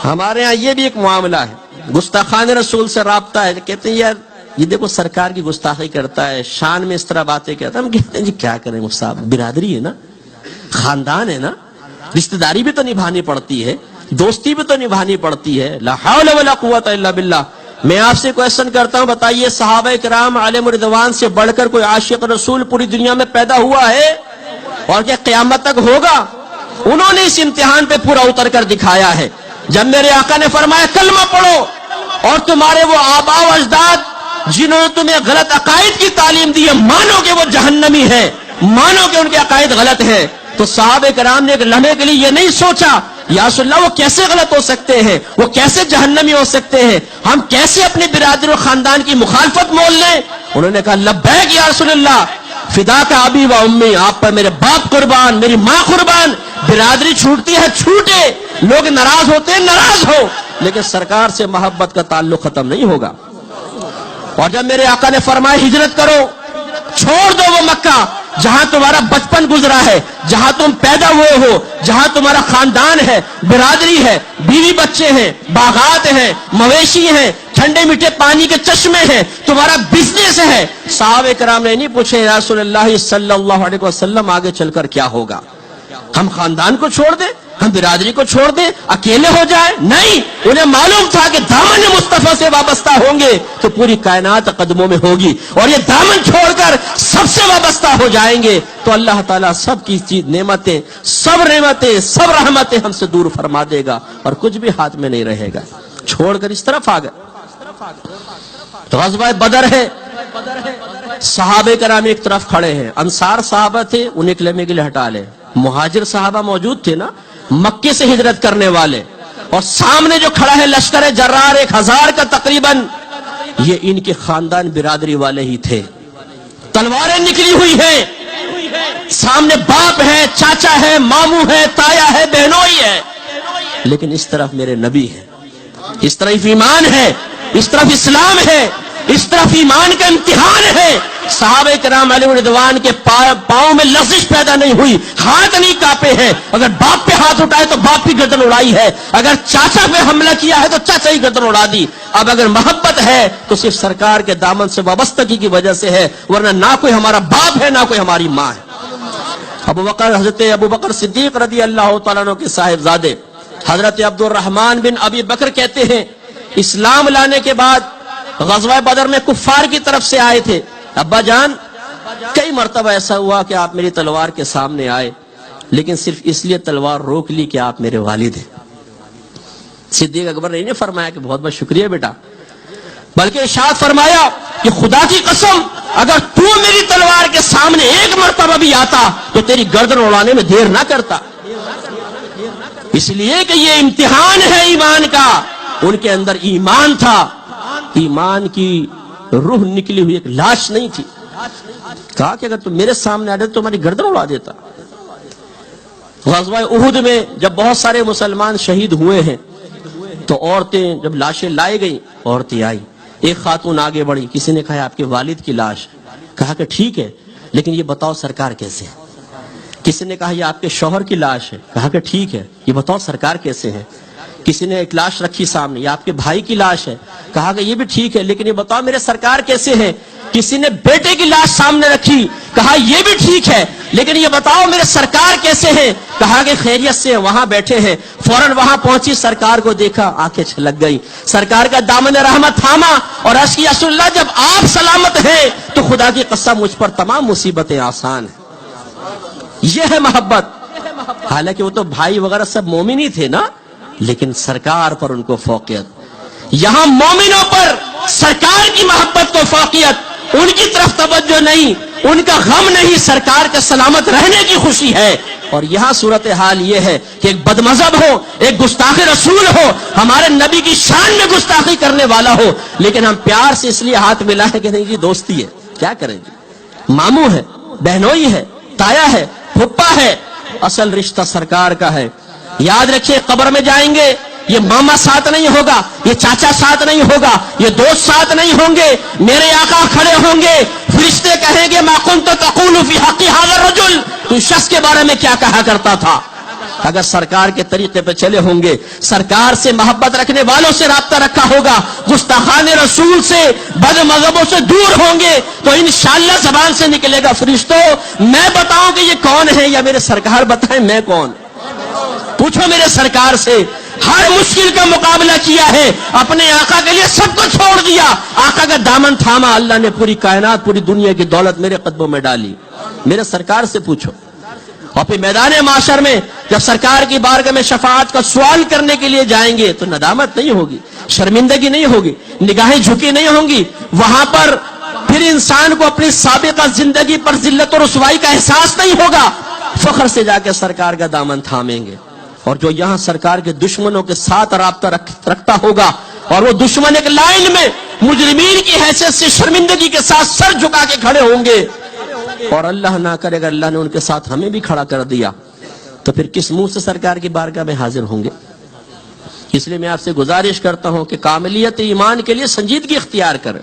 ہمارے ہاں یہ بھی ایک معاملہ ہے، گستاخان رسول سے رابطہ ہے، کہتے ہیں یار یہ دیکھو سرکار کی گستاخی کرتا ہے، شان میں اس طرح باتیں کرتا ہے. ہم کہتے ہیں جی کیا کریں صاحب، برادری ہے نا، خاندان ہے نا، رشتہ داری بھی تو نبھانی پڑتی ہے، دوستی بھی تو نبھانی پڑتی ہے. لا حول ولا قوت الا باللہ. میں آپ سے کویسچن کرتا ہوں، بتائیے صحابہ کرام علیہم رضوان سے بڑھ کر کوئی عاشق رسول پوری دنیا میں پیدا ہوا ہے اور کیا قیامت تک ہوگا؟ انہوں نے اس امتحان پہ پورا اتر کر دکھایا ہے. جب میرے آقا نے فرمایا کلمہ پڑھو، اور تمہارے وہ آباء و اجداد جنہوں نے تمہیں غلط عقائد کی تعلیم دی ہے مانو کہ وہ جہنمی ہے، مانو کہ ان کے عقائد غلط ہے، تو صحابہ کرام نے ایک لمحے کے لیے یہ نہیں سوچا یا رسول اللہ وہ کیسے غلط ہو سکتے ہیں، وہ کیسے جہنمی ہو سکتے ہیں، ہم کیسے اپنے برادر و خاندان کی مخالفت مول لیں؟ انہوں نے کہا لبیک یا رسول اللہ، فدا کا ابی و امی، آپ پر میرے باپ قربان، میری ماں قربان. برادری چھوٹتی ہے چھوٹے، لوگ ناراض ہوتے ہیں ناراض ہو، لیکن سرکار سے محبت کا تعلق ختم نہیں ہوگا. اور جب میرے آقا نے فرمایا ہجرت کرو، چھوڑ دو وہ مکہ جہاں تمہارا بچپن گزرا ہے، جہاں تم پیدا ہوئے ہو، جہاں تمہارا خاندان ہے، برادری ہے، بیوی بچے ہیں، باغات ہیں، مویشی ہیں، ٹھنڈے میٹھے پانی کے چشمے ہیں، تمہارا بزنس ہے. صحابہ کرام نے نہیں پوچھے یا رسول اللہ صلی اللہ علیہ وسلم آگے چل کر کیا ہوگا، ہم خاندان کو چھوڑ دیں، ہم برادری کو چھوڑ دیں، اکیلے ہو جائیں؟ نہیں، انہیں معلوم تھا کہ دامن مصطفیٰ سے وابستہ ہوں گے تو پوری کائنات قدموں میں ہوگی، اور یہ دامن چھوڑ کر سب سے وابستہ ہو جائیں گے تو اللہ تعالیٰ سب کی چیز نعمتیں، سب رحمتیں ہم سے دور فرما دے گا اور کچھ بھی ہاتھ میں نہیں رہے گا. چھوڑ کر اس طرف آ گئے. تو غزوہ بدر ہے، صحابہ کرام ایک طرف کھڑے ہیں، انصار صحابہ تھے انہیں کلمے کے لیے ہٹا لے، مہاجر صحابہ موجود تھے نا، مکے سے ہجرت کرنے والے، اور سامنے جو کھڑا ہے لشکر جرار 1000 کا تقریباً، یہ ان کے خاندان برادری والے ہی تھے. تلواریں نکلی ہوئی ہیں، سامنے باپ ہے، چاچا ہے، ماموں ہے، تایا ہے، بہنوئی ہے، لیکن اس طرف میرے نبی ہے، اس طرف ایمان ہے، اس طرف اسلام ہے، اس طرف ایمان کا امتحان ہے. صحابہ کرام علیہ رضوان کے پاؤں میں لرزش پیدا نہیں ہوئی، ہاتھ نہیں کانپے ہیں. اگر باپ پہ ہاتھ اٹھائے تو باپ کی گردن اڑائی ہے، اگر چاچا پہ حملہ کیا ہے تو چاچا ہی گردن اڑا دی. اب اگر محبت ہے تو صرف سرکار کے دامن سے وابستگی کی وجہ سے ہے، ورنہ نہ کوئی ہمارا باپ ہے نہ کوئی ہماری ماں ہے. حضرت ابو بکر صدیق رضی اللہ تعالیٰ عنہ کے صاحبزادے حضرت عبد الرحمن بن ابی بکر کہتے ہیں اسلام لانے کے بعد غزوہ بدر میں کفار کی طرف سے آئے تھے. ابا جان کئی مرتبہ ایسا ہوا کہ آپ میری تلوار کے سامنے آئے، لیکن صرف اس لیے تلوار روک لی کہ آپ میرے والد ہیں. صدیق اکبر نے نہیں فرمایا کہ بہت بہت شکریہ بیٹا، بلکہ ارشاد فرمایا کہ خدا کی قسم اگر تو میری تلوار کے سامنے ایک مرتبہ بھی آتا تو تیری گردن اڑانے میں دیر نہ کرتا. اس لیے کہ یہ امتحان ہے ایمان کا. ان کے اندر ایمان تھا، ایمان کی روح نکلی ہوئی ایک لاش نہیں تھی. کہا کہ اگر تم میرے سامنے آ جاتے تو تمہاری گردن اڑا دیتا. غزوہ احد میں جب بہت سارے مسلمان شہید ہوئے ہیں تو عورتیں جب لاشیں لائی گئیں، عورتیں آئی، ایک خاتون آگے بڑھی، کسی نے کہا آپ کے والد کی لاش. کہا کہ ٹھیک ہے لیکن یہ بتاؤ سرکار کیسے ہے. کسی نے کہا یہ آپ کے شوہر کی لاش ہے. کہا کہ ٹھیک ہے یہ بتاؤ سرکار کیسے ہے. کسی نے ایک لاش رکھی سامنے، یہ آپ کے بھائی کی لاش ہے. کہا کہ یہ بھی ٹھیک ہے لیکن یہ بتاؤ میرے سرکار کیسے ہیں. کسی نے بیٹے کی لاش سامنے رکھی، کہا یہ بھی ٹھیک ہے لیکن یہ بتاؤ میرے سرکار کیسے ہیں. کہا کہ خیریت سے وہاں بیٹھے ہیں. فوراً وہاں پہنچی، سرکار کو دیکھا، آنکھیں چھلک گئی، سرکار کا دامن رحمت تھاما اور عرض کیا رسول اللہ جب آپ سلامت ہیں تو خدا کی قسم مجھ پر تمام مصیبتیں آسان ہیں. یہ ہے محبت. حالانکہ وہ تو بھائی وغیرہ سب مومن ہی تھے نا، لیکن سرکار پر ان کو فوقیت. یہاں مومنوں پر سرکار کی محبت کو فوقیت، ان کی طرف توجہ نہیں، ان کا غم نہیں، سرکار کے سلامت رہنے کی خوشی ہے. اور یہاں صورتحال یہ ہے کہ ایک بد مذہب ہو، ایک گستاخ رسول ہو، ہمارے نبی کی شان میں گستاخی کرنے والا ہو، لیکن ہم پیار سے اس لیے ہاتھ ملائیں کہ نہیں جی دوستی ہے، کیا کریں جی، ماموں ہے، بہنوئی ہے، تایا ہے، پھپھا ہے، اصل رشتہ سرکار کا ہے. یاد رکھیے قبر میں جائیں گے یہ ماما ساتھ نہیں ہوگا، یہ چاچا ساتھ نہیں ہوگا، یہ دوست ساتھ نہیں ہوں گے، میرے آقا کھڑے ہوں گے، فرشتے کہیں گے ما کنت تقول فی حق ھذا الرجل، تو شخص کے بارے میں کیا کہا کرتا تھا. اگر سرکار کے طریقے پہ چلے ہوں گے، سرکار سے محبت رکھنے والوں سے رابطہ رکھا ہوگا، گستاخان رسول سے، بد مذہبوں سے دور ہوں گے، تو انشاءاللہ زبان سے نکلے گا، فرشتوں میں بتاؤں کہ یہ کون ہے یا میرے سرکار بتائیں میں کون؟ پوچھو میرے سرکار سے۔ ہر مشکل کا مقابلہ کیا ہے، اپنے آقا کے لیے سب کو چھوڑ دیا، آقا کا دامن تھاما، اللہ نے پوری کائنات، پوری دنیا کی دولت میرے قدموں میں ڈالی۔ میرے سرکار سے پوچھو۔ اور پھر میدان معاشر میں جب سرکار کی بارگاہ میں شفاعت کا سوال کرنے کے لیے جائیں گے تو ندامت نہیں ہوگی، شرمندگی نہیں ہوگی، نگاہیں جھکی نہیں ہوں گی، وہاں پر پھر انسان کو اپنی سابقہ زندگی پر ذلت و رسوائی کا احساس نہیں ہوگا، فخر سے جا کے سرکار کا دامن تھامیں گے۔ اور جو یہاں سرکار کے دشمنوں کے ساتھ رابطہ رکھتا ہوگا اور وہ دشمن ایک لائن میں مجرمین کی حیثیت سے شرمندگی کے ساتھ سر جھکا کے کھڑے ہوں گے، اور اللہ نہ کرے اگر اللہ نے ان کے ساتھ ہمیں بھی کھڑا کر دیا تو پھر کس منہ سے سرکار کی بارگاہ میں حاضر ہوں گے؟ اس لیے میں آپ سے گزارش کرتا ہوں کہ کاملیت ایمان کے لیے سنجیدگی اختیار کریں۔